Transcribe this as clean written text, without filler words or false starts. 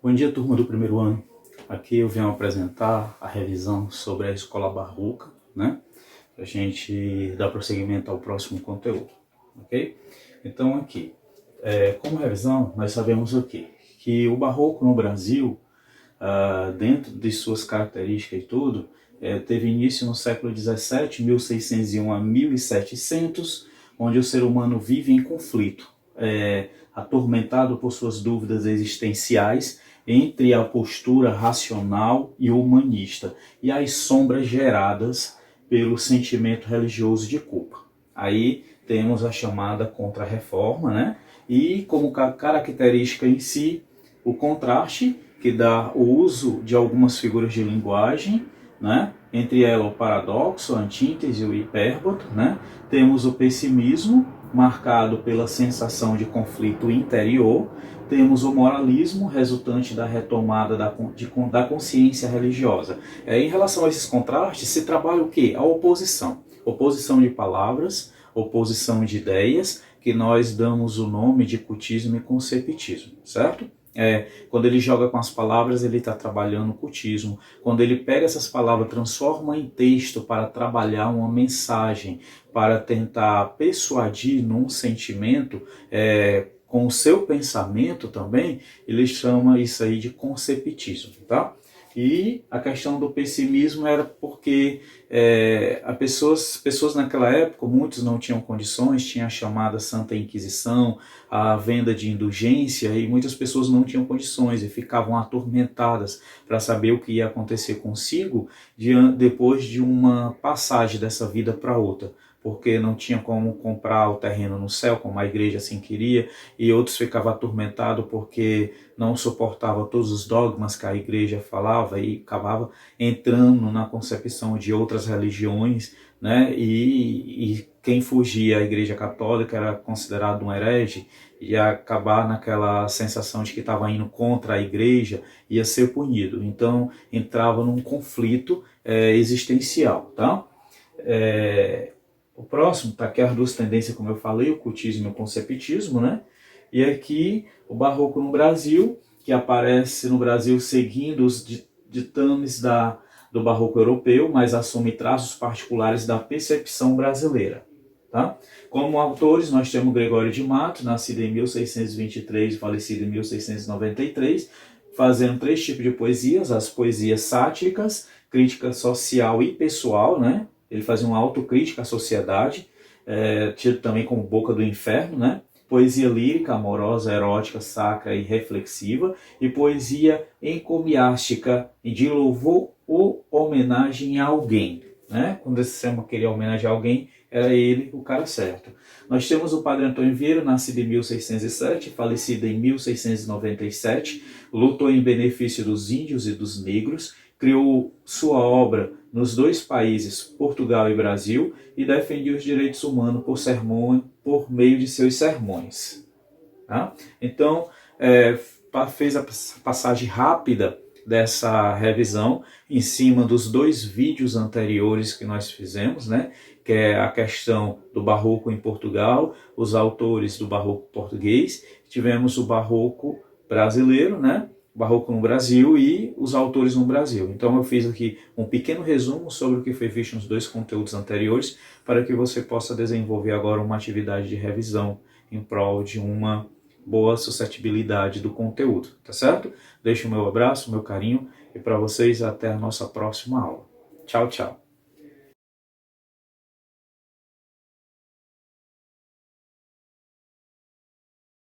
Bom dia, turma do primeiro ano. Aqui eu venho apresentar a revisão sobre a escola barroca, né? Para a gente dar prosseguimento ao próximo conteúdo, ok? Então aqui, como revisão, nós sabemos o quê? Que o barroco no Brasil, dentro de suas características e tudo, teve início no século XVII, 1601 a 1700, onde o ser humano vive em conflito, atormentado por suas dúvidas existenciais entre a postura racional e humanista e as sombras geradas pelo sentimento religioso de culpa. Aí temos a chamada Contra-Reforma, né? E como característica em si, o contraste, que dá o uso de algumas figuras de linguagem, né? Entre elas o paradoxo, a antítese e o hipérbole, né? Temos o pessimismo, marcado pela sensação de conflito interior. Temos o moralismo, resultante da retomada da consciência religiosa. Em relação a esses contrastes, se trabalha o quê? A oposição. Oposição de palavras, oposição de ideias, que nós damos o nome de cultismo e conceptismo, certo? Quando ele joga com as palavras, ele está trabalhando o cultismo. Quando ele pega essas palavras, transforma em texto para trabalhar uma mensagem, para tentar persuadir num sentimento, com o seu pensamento também, ele chama isso aí de conceptismo, tá? E a questão do pessimismo era porque as pessoas naquela época, muitos não tinham condições, tinha a chamada Santa Inquisição, a venda de indulgência, e muitas pessoas não tinham condições e ficavam atormentadas para saber o que ia acontecer consigo depois de uma passagem dessa vida para outra, porque não tinha como comprar o terreno no céu, como a igreja assim queria, e outros ficavam atormentados porque não suportava todos os dogmas que a igreja falava e acabava entrando na concepção de outras religiões, né? E quem fugia à igreja católica era considerado um herege, ia acabar naquela sensação de que estava indo contra a igreja, ia ser punido. Então entrava num conflito existencial, tá? O próximo está aqui as duas tendências, como eu falei, o cultismo e o conceptismo, né? E aqui o barroco no Brasil, que aparece no Brasil seguindo os ditames do barroco europeu, mas assume traços particulares da percepção brasileira. Tá? Como autores, nós temos Gregório de Matos, nascido em 1623 e falecido em 1693, fazendo 3 tipos de poesias: as poesias sátíricas, crítica social e pessoal, né? Ele fazia uma autocrítica à sociedade, tido também como Boca do Inferno, né? Poesia lírica, amorosa, erótica, sacra e reflexiva, e poesia encomiástica de louvor ou homenagem a alguém, né? Quando esse samba queria homenagem a alguém, era ele o cara certo. Nós temos o Padre Antônio Vieira, nascido em 1607, falecido em 1697, lutou em benefício dos índios e dos negros, criou sua obra nos 2 países, Portugal e Brasil, e defendia os direitos humanos por meio de seus sermões. Tá? Então, fez a passagem rápida dessa revisão em cima dos 2 vídeos anteriores que nós fizemos, né? Que é a questão do barroco em Portugal, os autores do barroco português, tivemos o barroco brasileiro, né? Barroco no Brasil e os autores no Brasil. Então eu fiz aqui um pequeno resumo sobre o que foi visto nos 2 conteúdos anteriores, para que você possa desenvolver agora uma atividade de revisão em prol de uma boa suscetibilidade do conteúdo, tá certo? Deixo o meu abraço, o meu carinho, e para vocês até a nossa próxima aula. Tchau, tchau.